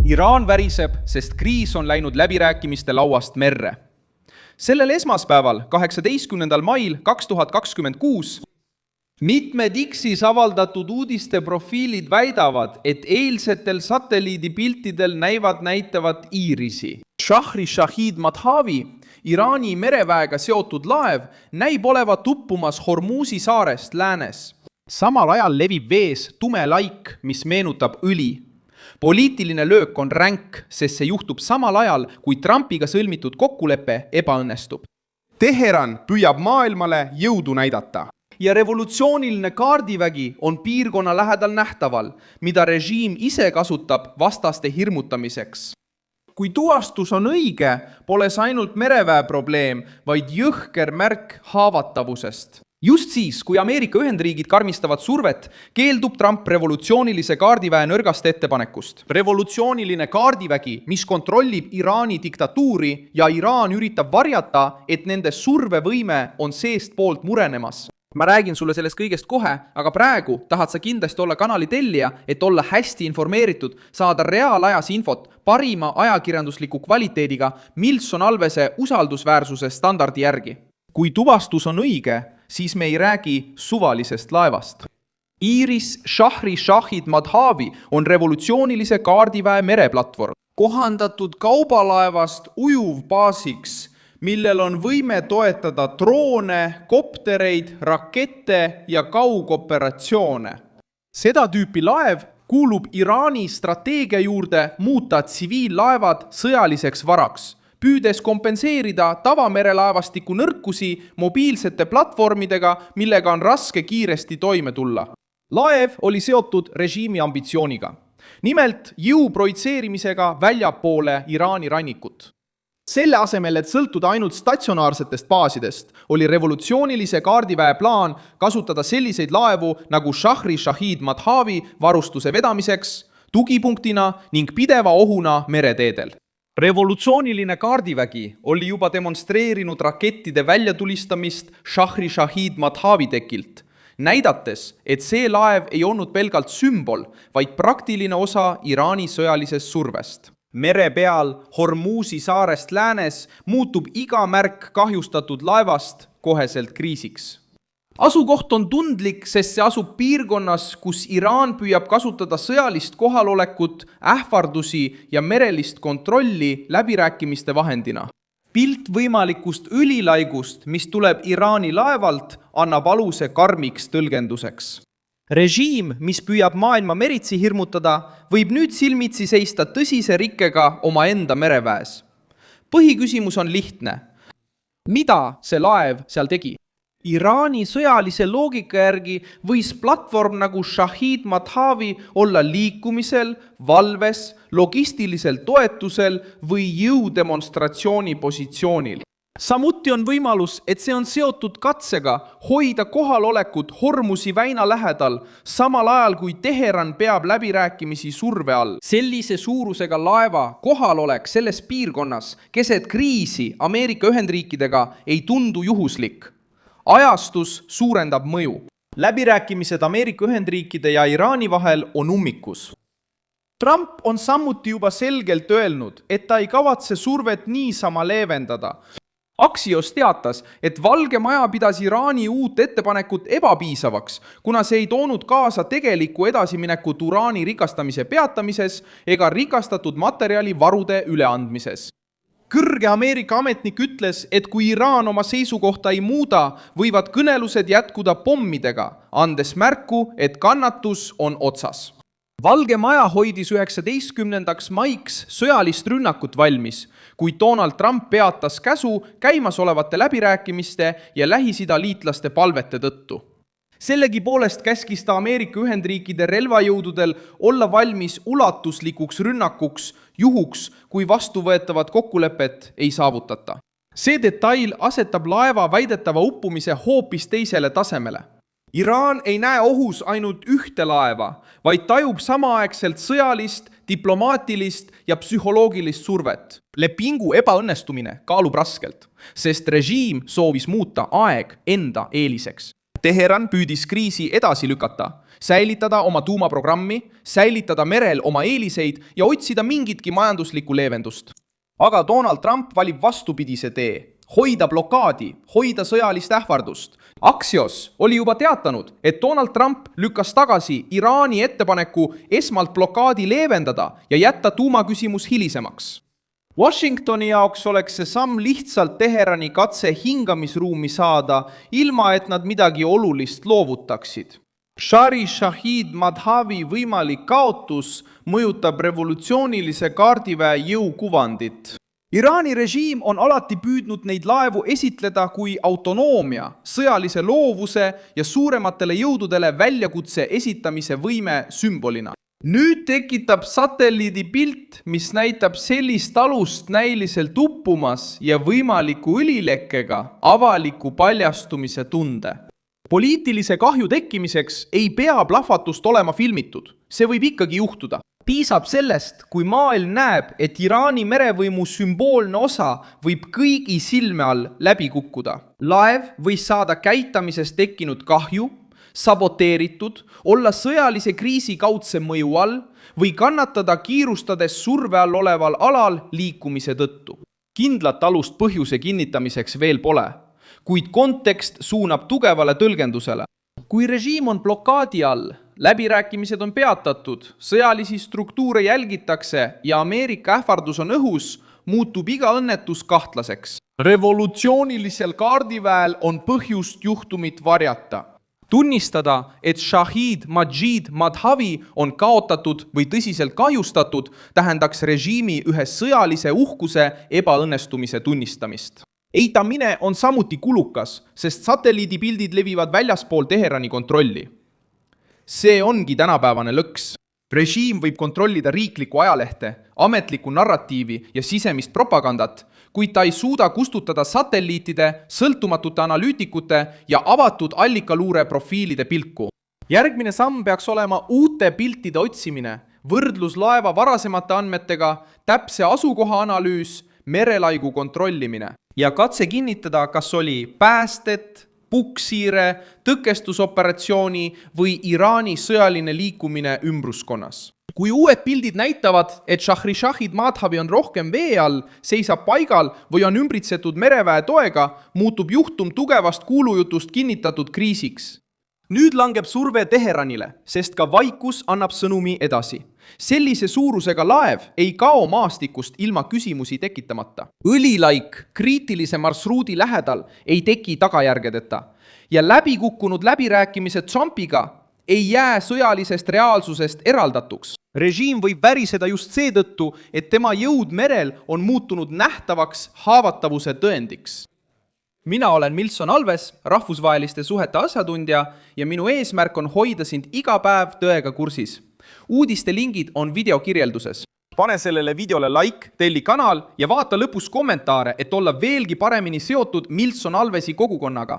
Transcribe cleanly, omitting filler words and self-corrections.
Iraan väriseb, sest kriis on läinud läbirääkimiste lauast merre. Sellel esmaspäeval, 18. mail 2026, mitmed X-is avaldatud uudiste profiilid väidavad, et eilsetel satelliidipiltidel näitavad iirisi. Shahri Shahid Madhavi, Iraani mereväega seotud laev, näib olevat uppumas Hormuzi saarest läänes. Samal ajal levib vees tume laik, mis meenutab õli. Poliitiline löök on ränk, sest see juhtub samal ajal, kui Trumpiga sõlmitud kokkulepe ebaõnnestub. Teheran püüab maailmale jõudu näidata. Ja revolutsiooniline kaardivägi on piirkonna lähedal nähtaval, mida režiim ise kasutab vastaste hirmutamiseks. Kui tuvastus on õige, pole see ainult mereväe probleem, vaid jõhker märk haavatavusest. Just siis, kui Ameerika Ühendriigid karmistavad survet, keeldub Trump revolutsioonilise kaardiväe nõrgast ettepanekust. Revolutsiooniline kaardivägi, mis kontrollib Iraani diktatuuri ja Iraan üritab varjata, et nende survevõime on seest poolt murenemas. Ma räägin sulle sellest kõigest kohe, aga praegu tahad sa kindlasti olla kanali tellija, et olla hästi informeeritud, saada reaalajas infot parima ajakirjandusliku kvaliteediga Milson Alvese usaldusväärsuse standardi järgi. Kui tuvastus on õige, siis me ei räägi suvalisest laevast. Iiris Shahri Shahid Madhavi on revolutsioonilise kaardiväe mereplatvorm, kohandatud kaubalaevast ujuvbaasiks, millel on võime toetada droone, koptereid, rakette ja kaugoperatsioone. Seda tüüpi laev kuulub Iraani strateegia juurde muuta tsiviillaevad sõjaliseks varaks, püüdes kompenseerida tavamerelaevastiku nõrkusi mobiilsete platvormidega, millega on raske kiiresti toime tulla. Laev oli seotud režiimi ambitsiooniga, nimelt jõu projitseerimisega väljapoole Iraani rannikut. Selle asemel, et sõltuda ainult statsionaarsetest baasidest, oli revolutsioonilise kaardiväe plaan kasutada selliseid laevu nagu Shahri Shahid Madhavi varustuse vedamiseks, tugipunktina ning pideva ohuna mereteedel. Revolutsiooniline kaardivägi oli juba demonstreerinud rakettide väljatulistamist Shahri Shahid Madhavi tekilt, näidates, et see laev ei olnud pelgalt sümbol, vaid praktiline osa Iraani sõjalisest survest. Mere peal Hormuzi saarest läänes muutub iga märk kahjustatud laevast koheselt kriisiks. Asukoht on tundlik, sest see asub piirkonnas, kus Iraan püüab kasutada sõjalist kohalolekut, ähvardusi ja merelist kontrolli läbirääkimiste vahendina. Pilt võimalikust õlilaigust, mis tuleb Iraani laevalt, annab aluse karmiks tõlgenduseks. Režiim, mis püüab maailma meritsi hirmutada, võib nüüd silmitsi seista tõsise rikkega omaenda mereväes. Põhiküsimus on lihtne. Mida see laev seal tegi? Iraani sõjalise loogika järgi võis platvorm nagu Shahid Madhavi olla liikumisel, valves, logistilisel toetusel või jõudemonstratsiooni positsioonil. Samuti on võimalus, et see on seotud katsega hoida kohalolekut Hormuzi väina lähedal, samal ajal kui Teheran peab läbirääkimisi surve all. Sellise suurusega laeva kohalolek selles piirkonnas keset kriisi Ameerika Ühendriikidega ei tundu juhuslik. Ajastus suurendab mõju. Läbirääkimised Ameerika Ühendriikide ja Iraani vahel on ummikus. Trump on samuti juba selgelt öelnud, et ta ei kavatse survet niisama leevendada. Axios teatas, et Valge Maja pidas Iraani uut ettepanekut ebapiisavaks, kuna see ei toonud kaasa tegeliku edasiminekut uraani rikastamise peatamises ega rikastatud materjali varude üleandmises. Kõrge Ameerika ametnik ütles, et kui Iraan oma seisukohta ei muuda, võivad kõnelused jätkuda pommidega, andes märku, et kannatus on otsas. Valge Maja hoidis 19. maiks sõjalist rünnakut valmis, kui Donald Trump peatas käsu käimasolevate läbirääkimiste ja Lähis-Ida liitlaste palvete tõttu. Sellegipoolest käskis ta Ameerika Ühendriikide relvajõududel olla valmis ulatuslikuks rünnakuks juhuks, kui vastuvõetavat kokkulepet ei saavutata. See detail asetab laeva väidetava uppumise hoopis teisele tasemele. Iraan ei näe ohus ainult ühte laeva, vaid tajub samaaegselt sõjalist, diplomaatilist ja psühholoogilist survet. Lepingu ebaõnnestumine kaalub raskelt, sest režiim soovis muuta aeg enda eeliseks. Teheran püüdis kriisi edasi lükata, säilitada oma tuumaprogrammi, säilitada merel oma eeliseid ja otsida mingitki majanduslikku leevendust. Aga Donald Trump valib vastupidise tee. Hoida blokaadi, hoida sõjalist ähvardust. Axios oli juba teatanud, et Donald Trump lükkas tagasi Iraani ettepaneku esmalt blokaadi leevendada ja jätta tuumaküsimus hilisemaks. Washingtoni jaoks oleks see samm lihtsalt Teherani katse hingamisruumi saada, ilma et nad midagi olulist loovutaksid. Shari Shahid Madhavi võimalik kaotus mõjutab revolutsioonilise kaardiväe jõukuvandit. Iraani režiim on alati püüdnud neid laevu esitleda kui autonoomia, sõjalise loovuse ja suurematele jõududele väljakutse esitamise võime sümbolina. Nüüd tekitab satelliidipilt, mis näitab sellist alust näiliselt uppumas ja võimaliku õlilekkega avaliku paljastumise tunde. Poliitilise kahju tekkimiseks ei pea plahvatust olema filmitud. See võib ikkagi juhtuda. Piisab sellest, kui maailm näeb, et Iraani merevõimu sümboolne osa võib kõigi silme all läbi kukkuda. Laev võis saada käitamisest tekkinud kahju, saboteeritud, olla sõjalise kriisi kaudse mõju all või kannatada kiirustades surve all oleval alal liikumise tõttu. Kindlat alust põhjuse kinnitamiseks veel pole, kuid kontekst suunab tugevale tõlgendusele. Kui režiim on blokaadi all, läbirääkimised on peatatud, sõjalisi struktuure jälgitakse ja Ameerika ähvardus on õhus, muutub iga õnnetus kahtlaseks. Revolutsioonilisel kaardiväel on põhjust juhtumit varjata. Tunnistada, et Shahid Majid Madhavi on kaotatud või tõsiselt kahjustatud, tähendaks režiimi ühe sõjalise uhkuse ebaõnnestumise tunnistamist. Eitamine on samuti kulukas, sest satelliidipildid levivad väljaspool Teherani kontrolli. See ongi tänapäevane lõks. Režiim võib kontrollida riiklikku ajalehte, ametlikku narratiivi ja sisemist propagandat, kuid ta ei suuda kustutada satelliitide, sõltumatute analüütikute ja avatud allikaluure profiilide pilku. Järgmine samm peaks olema uute piltide otsimine, võrdlus laeva varasemate andmetega, täpse asukoha analüüs, merelaigu kontrollimine ja katse kinnitada, kas oli päästet, puksiire, tõkestusoperatsiooni või Iraani sõjaline liikumine ümbruskonnas. Kui uued pildid näitavad, et Shahid Madhavi on rohkem vee all, seisab paigal või on ümbritsetud mereväe toega, muutub juhtum tugevast kuulujutust kinnitatud kriisiks. Nüüd langeb surve Teheranile, sest ka vaikus annab sõnumi edasi. Sellise suurusega laev ei kao maastikust ilma küsimusi tekitamata. Õlilaik kriitilise marsruudi lähedal ei teki tagajärgedeta ja läbikukkunud läbirääkimised Trumpiga ei jää sõjalisest reaalsusest eraldatuks. Režiim võib väriseda just seetõttu, et tema jõud merel on muutunud nähtavaks haavatavuse tõendiks. Mina olen Milson Alves, rahvusvaheliste suhete asjatundja ja minu eesmärk on hoida sind iga päev tõega kursis. Uudiste lingid on videokirjelduses. Pane sellele videole like, telli kanal ja vaata lõpus kommentaare, et olla veelgi paremini seotud Milson Alvesi kogukonnaga.